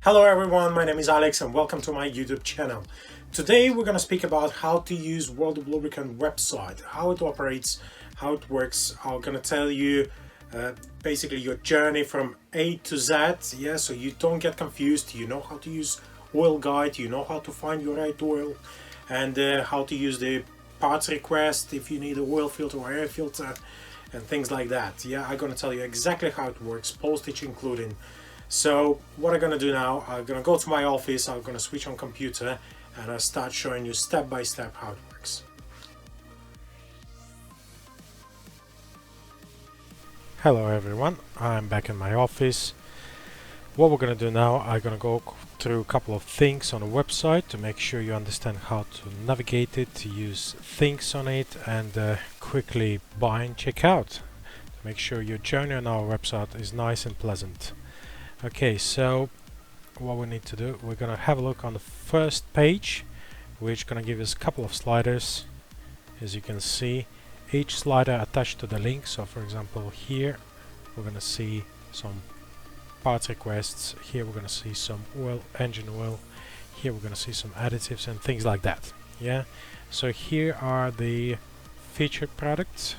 Hello everyone, my name is Alex and welcome to my YouTube channel. Today we're going to speak about how to use World of Lubricant website, how it operates, how it works. I'm going to tell you basically your journey from A to Z, yeah, so you don't get confused. You know how to use oil guide, you know how to find your right oil, and how to use the parts request if you need an oil filter or air filter and things like that. Yeah, I'm going to tell you exactly how it works, postage including. So what I'm gonna do now, I'm gonna go to my office, I'm gonna switch on computer and I'll start showing you step by step how it works. Hello everyone, I'm back in my office. What we're gonna do now, I'm gonna go through a couple of things on the website to make sure you understand how to navigate it, to use things on it, and quickly buy and check out. To make sure your journey on our website is nice and pleasant. Okay, so what we need to do, we're gonna have a look on the first page, which gonna give us a couple of sliders. As you can see, each slider attached to the link. So for example, here we're gonna see some parts requests, here we're gonna see some oil, engine oil, here we're gonna see some additives and things like that. Yeah, so here are the featured products,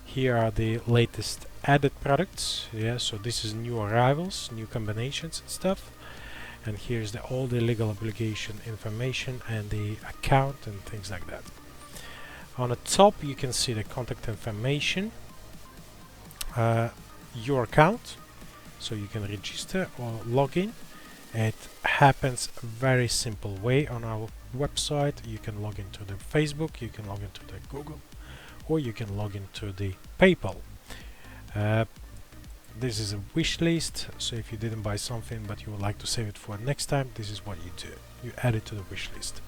here are the latest added products. Yeah, so this is new arrivals, new combinations and stuff, and here's all the legal obligation information and the account and things like that. On the top you can see the contact information, your account, so you can register or log in. It happens a very simple way on our website. You can log into the Facebook, you can log into the Google, or you can log into the PayPal. This is a wish list, so if you didn't buy something but you would like to save it for next time, this is what you do. You add it to the wish list.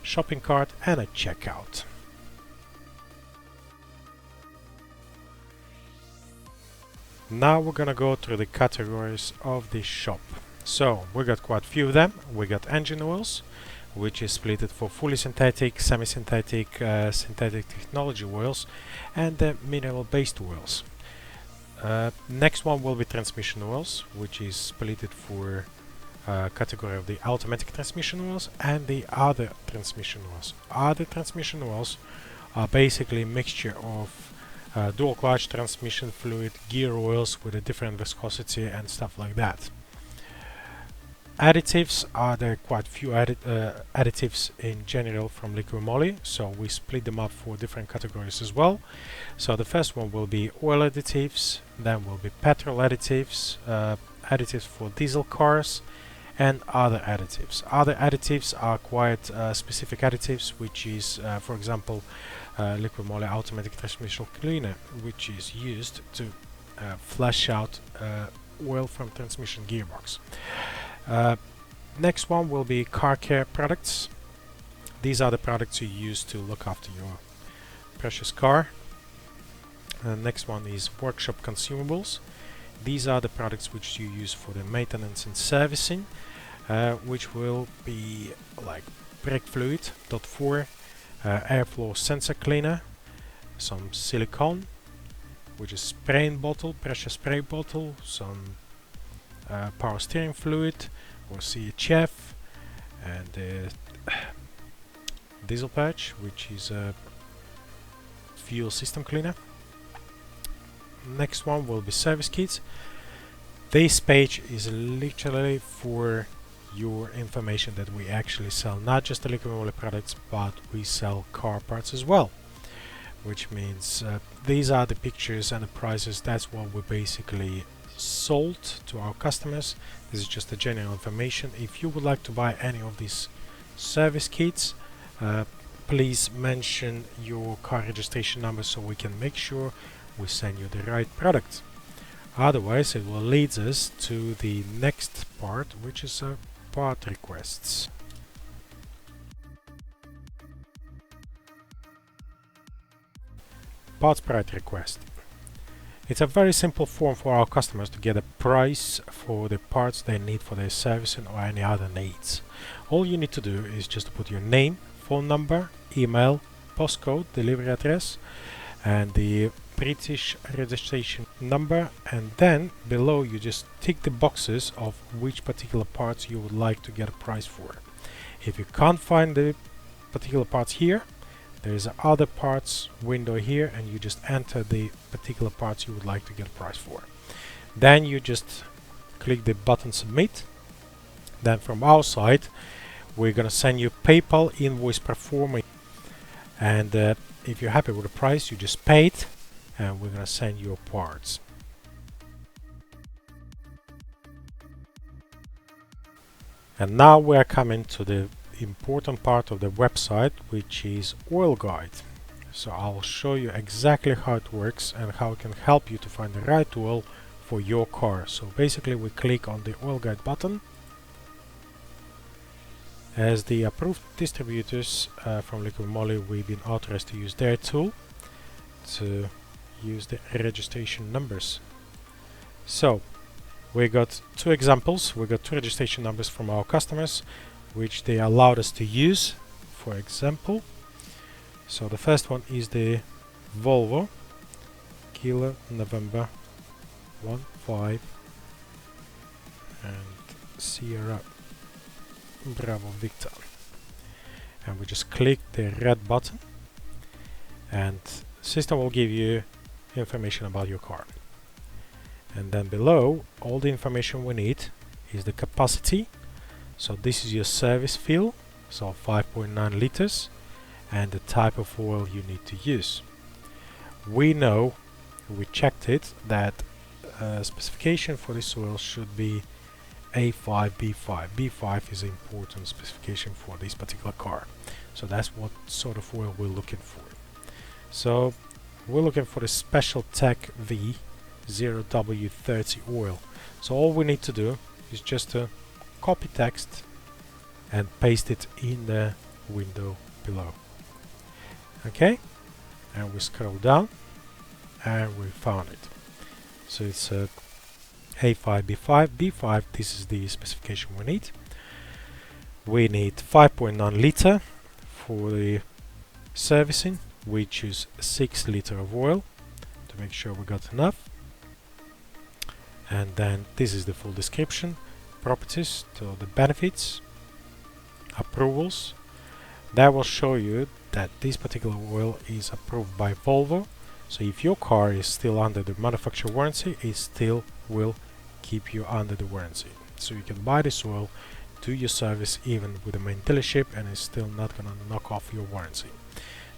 Shopping cart and a checkout. Now we're gonna go through the categories of this shop. So we got quite a few of them. We got engine oils, which is split for fully synthetic, semi-synthetic, synthetic technology oils, and mineral-based oils. Next one will be transmission oils, which is split for category of the automatic transmission oils and the other transmission oils. Other transmission oils are basically a mixture of dual clutch transmission fluid, gear oils with a different viscosity and stuff like that. Additives are there quite few additives in general from LIQUIMOLY, so we split them up for different categories as well. So the first one will be oil additives, then will be petrol additives, additives for diesel cars, and other additives. Other additives are quite specific additives, which is, for example, LIQUIMOLY automatic transmission cleaner, which is used to flush out oil from transmission gearbox. Next one will be car care products. These are the products you use to look after your precious car. Next one is workshop consumables. These are the products which you use for the maintenance and servicing, which will be like brake fluid, .4, airflow sensor cleaner, some silicone, which is spraying bottle, pressure spray bottle, some power steering fluid or CHF, and diesel patch, which is a fuel system cleaner. Next one will be service kits. This page is literally for your information that we actually sell not just the LIQUIMOLY products, but we sell car parts as well, which means these are the pictures and the prices. That's what we basically sold to our customers. This is just the general information. If you would like to buy any of these service kits, please mention your car registration number so we can make sure we send you the right product. Otherwise it will lead us to the next part, which is part requests. Parts price request. It's a very simple form for our customers to get a price for the parts they need for their servicing or any other needs. All you need to do is just put your name, phone number, email, postcode, delivery address, and the British registration number, and then below you just tick the boxes of which particular parts you would like to get a price for. If you can't find the particular parts here, there is other parts window here, and you just enter the particular parts you would like to get a price for. Then you just click the button submit. Then from our side we're gonna send you PayPal invoice performing, and if you're happy with the price, you just pay it and we're gonna send you parts. And now we're coming to the important part of the website, which is oil guide. So I'll show you exactly how it works and how it can help you to find the right oil for your car. So basically we click on the oil guide button. As the approved distributors from LIQUIMOLY, we've been authorized to use their tool to use the registration numbers. So we got two examples. We got two registration numbers from our customers which they allowed us to use. For example, so the first one is the Volvo Kilo November 15 and Sierra Bravo Victor, and we just click the red button and system will give you information about your car. And then below, all the information we need is the capacity. So this is your service fill, so 5.9 liters, and the type of oil you need to use. We know, we checked it, that specification for this oil should be A5 B5. B5 is an important specification for this particular car. So that's what sort of oil we're looking for. So we're looking for the Special Tech V 0W30 oil. So all we need to do is just to copy text and paste it in the window below. Okay, and we scroll down and we found it. So it's A5 B5. B5, this is the specification we need. We need 5.9 liter for the servicing. We choose 6 liter of oil to make sure we got enough. And then this is the full description, properties, to the benefits, approvals. That will show you that this particular oil is approved by Volvo. So if your car is still under the manufacturer warranty, it still will keep you under the warranty. So you can buy this oil, do your service even with the main dealership, and it's still not gonna knock off your warranty.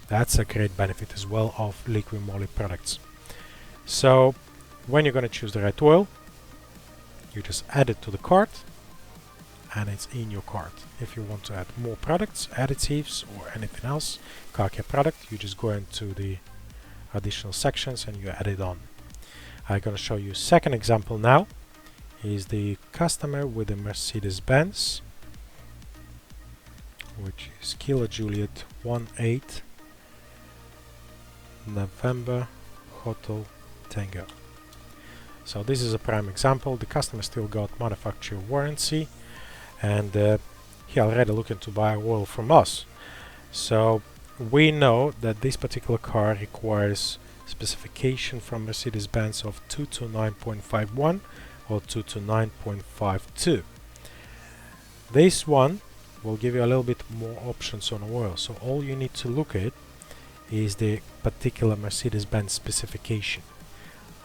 That's a great benefit as well of LIQUIMOLY products. So when you're gonna choose the right oil, you just add it to the cart and it's in your cart. If you want to add more products, additives or anything else, car care product, you just go into the additional sections and you add it on. I'm going to show you a second example now. Is the customer with the Mercedes-Benz, which is Kilo Juliet 18 November Hotel Tango. So this is a prime example. The customer still got manufacturer warranty, and he already looking to buy oil from us. So we know that this particular car requires specification from Mercedes-Benz of 229.51 or 229.52. This one will give you a little bit more options on oil. So all you need to look at is the particular Mercedes-Benz specification.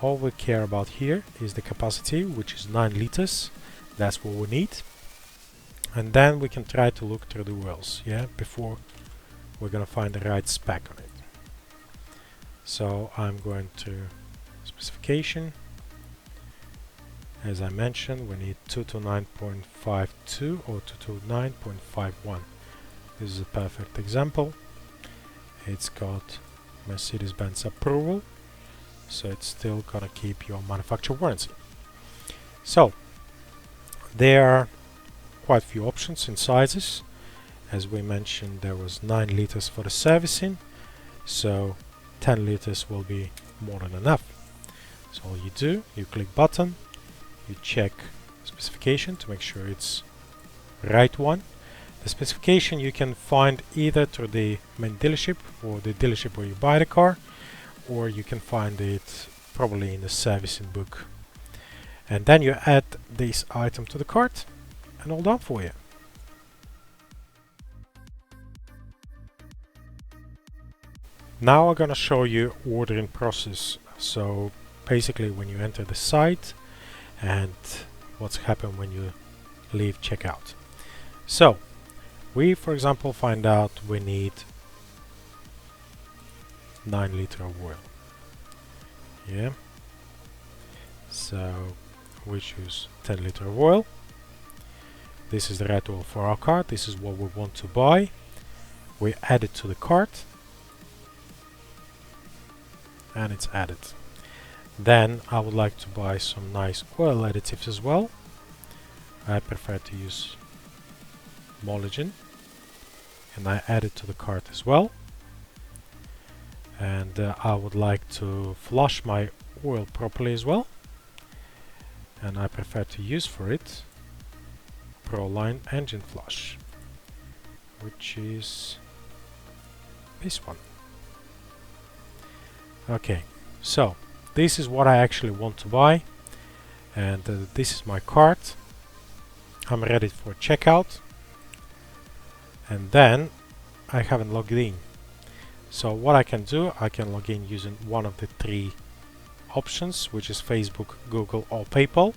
All we care about here is the capacity, which is 9 liters. That's what we need. And then we can try to look through the oils, yeah, before we're gonna find the right spec on it. So I'm going to specification. As I mentioned, we need 229.52 or 229.51. This is a perfect example. It's got Mercedes-Benz approval, so it's still gonna keep your manufacturer warranty. So there are quite a few options in sizes. As we mentioned, there was 9 liters for the servicing, so 10 liters will be more than enough. So all you do, you click button, you check specification to make sure it's right one. The specification you can find either through the main dealership or the dealership where you buy the car, or you can find it probably in the servicing book. And then you add this item to the cart and all done for you. Now I'm gonna show you ordering process. So basically when you enter the site and what's happened when you leave checkout. So we, for example, find out we need 9 liters of oil. Yeah. So we choose 10 liters of oil. This is the right oil for our cart. This is what we want to buy. We add it to the cart. And it's added. Then I would like to buy some nice oil additives as well. I prefer to use Molygen, and I add it to the cart as well. And I would like to flush my oil properly as well, and I prefer to use for it Proline engine flush, which is this one. Okay, so this is what I actually want to buy, and this is my cart. I'm ready for checkout, and then I haven't logged in. So what I can do, I can log in using one of the 3 options, which is Facebook, Google or PayPal.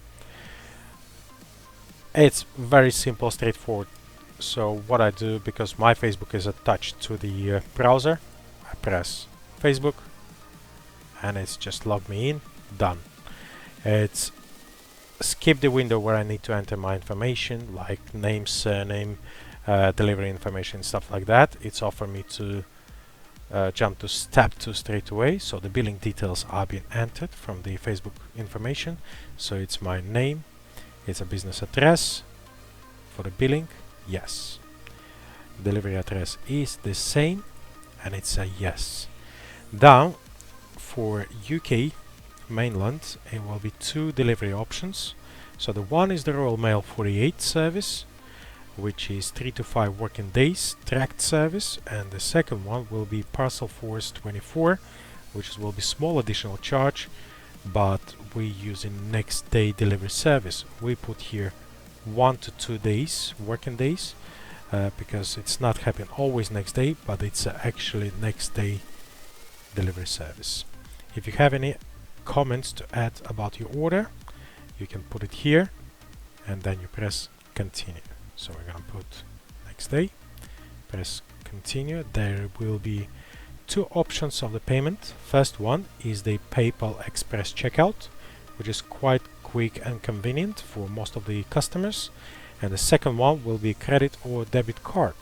It's very simple, straightforward. So what I do, because my Facebook is attached to the browser, I press Facebook and it's just log me in, done. It's skip the window where I need to enter my information like name, surname, delivery information, stuff like that. It's offered me to jump to step 2 straight away. So the billing details are being entered from the Facebook information. So it's my name, it's a business address. For the billing, yes. Delivery address is the same, and it's a yes. Down for UK mainland, it will be 2 delivery options. So the one is the Royal Mail 48 service, which is 3 to 5 working days tracked service, and the second one will be Parcel Force 24, which will be small additional charge, but we use in next day delivery service. We put here 1 to 2 days working days, because it's not happening always next day, but it's actually next day delivery service. If you have any comments to add about your order, you can put it here and then you press continue. So we're gonna put next day, press continue. There will be 2 options of the payment. First one is the PayPal Express checkout, which is quite quick and convenient for most of the customers, and the second one will be credit or debit card.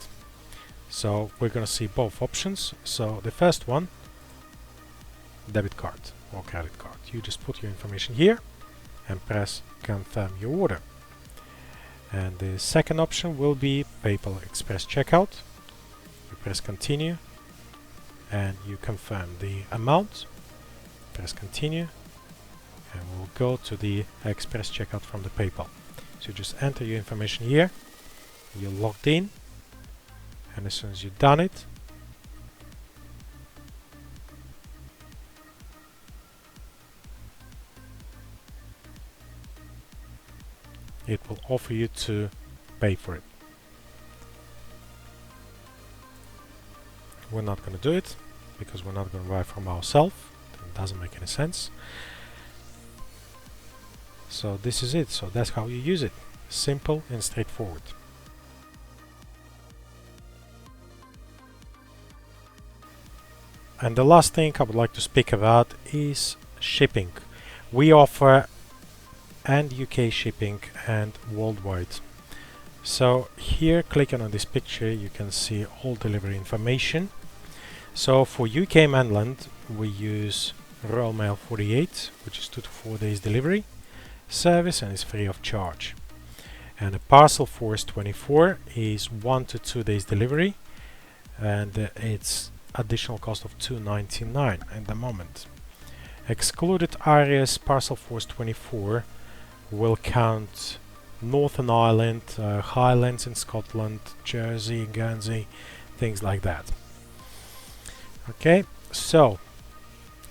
So we're gonna see both options. So the first one, debit card or credit card. You just put your information here and press confirm your order. And the second option will be PayPal Express checkout. You press continue and you confirm the amount, press continue, and we'll go to the Express checkout from the PayPal. So you just enter your information here, you're logged in, and as soon as you've done it, it will offer you to pay for it. We're not going to do it because we're not going to buy from ourselves. It doesn't make any sense. So this is it. So that's how you use it. Simple and straightforward. And the last thing I would like to speak about is shipping. We offer and UK shipping and worldwide. So here, clicking on this picture, you can see all delivery information. So for UK mainland, we use Royal Mail 48, which is 2 to 4 days delivery service and is free of charge. And a Parcel Force 24 is 1 to 2 days delivery, and it's additional cost of £2.99 at the moment. Excluded areas Parcel Force 24 will count Northern Ireland, Highlands in Scotland, Jersey, Guernsey, things like that. Okay, so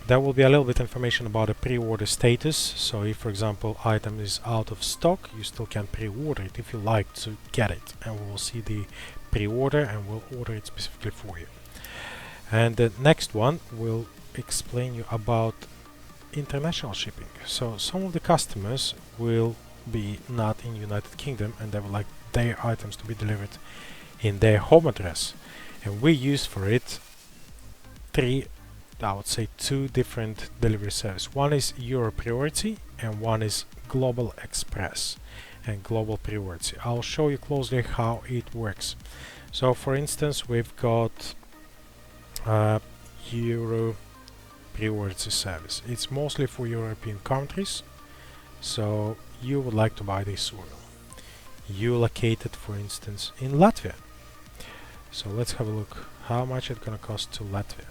There will be a little bit information about the pre-order status. So if, for example, item is out of stock, you still can pre-order it if you like to get it, and we will see the pre-order and we'll order it specifically for you. And the next one will explain you about international shipping. So some of the customers will be not in United Kingdom and they would like their items to be delivered in their home address, and we use for it two different delivery services. One is Euro Priority and one is Global Express and Global Priority. I'll show you closely how it works. So for instance, we've got Euro Priority service. It's mostly for European countries. So you would like to buy this oil. You locate it, for instance, in Latvia. So let's have a look how much it's gonna cost to Latvia.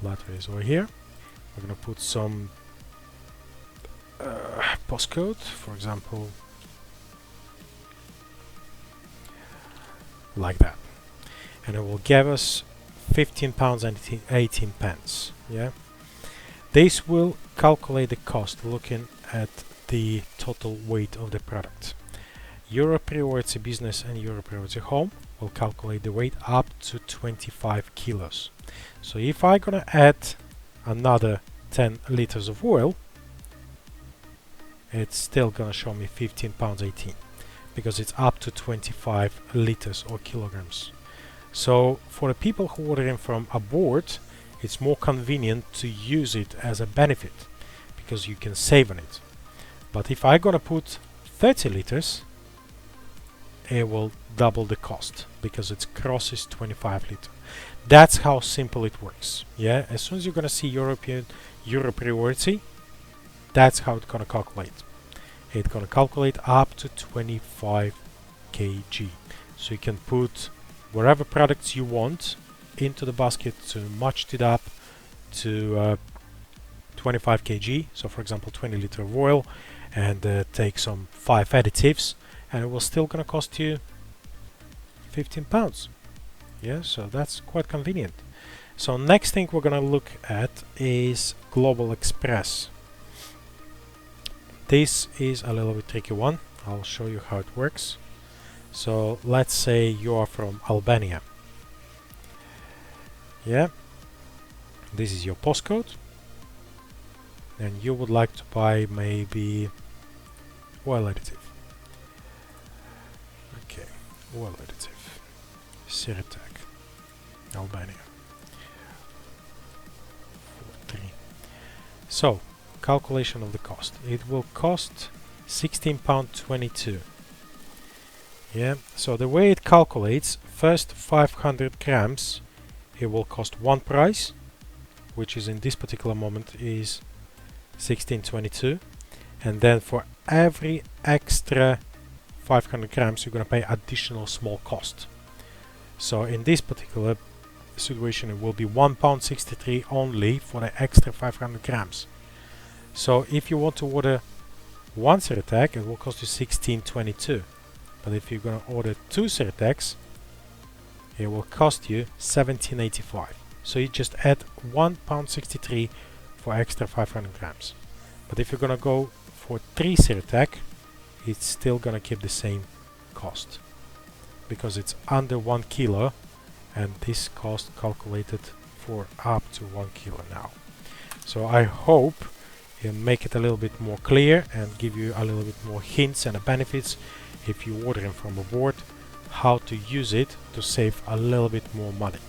Latvia is over here. We're gonna put some postcode, for example, like that, and it will give us £15 and 18 pence. Yeah, this will calculate the cost looking at the total weight of the product. Euro Priority Business and Euro Priority Home will calculate the weight up to 25 kilos. So if I'm gonna add another 10 liters of oil, it's still gonna show me £15 18, because it's up to 25 liters or kilograms. So for the people who order in from abroad, it's more convenient to use it as a benefit because you can save on it. But if I'm gonna put 30 liters, it will double the cost because it crosses 25 liters. That's how simple it works. Yeah, as soon as you're gonna see Euro Priority, that's how it's gonna calculate. It's gonna calculate up to 25 kg. So you can put whatever products you want into the basket to match it up to 25 kg. So for example, 20 liter of oil, and take some 5 additives, and it will still gonna cost you £15. Yeah, so that's quite convenient. So next thing we're gonna look at is Global Express. This is a little bit tricky one. I'll show you how it works. So let's say you are from Albania. Yeah, this is your postcode, and you would like to buy maybe oil additive. Okay, oil additive, Siretek, Albania. 3. So calculation of the cost. It will cost £16.22. Yeah, so the way it calculates, first 500 grams, it will cost one price, which is in this particular moment is £16.22, and then for every extra 500 grams you're going to pay additional small cost. So in this particular situation it will be £1.63 only for the extra 500 grams. So if you want to order one Siretek, it will cost you £16.22. But if you're going to order 2 Sireteks, it will cost you £17.85. So you just add £1.63 for extra 500 grams. But if you're going to go for 3 Siretek, it's still going to keep the same cost because it's under 1 kilo, and this cost calculated for up to 1 kilo now. So I hope it'll make it a little bit more clear and give you a little bit more hints and benefits if you're ordering from abroad, how to use it to save a little bit more money.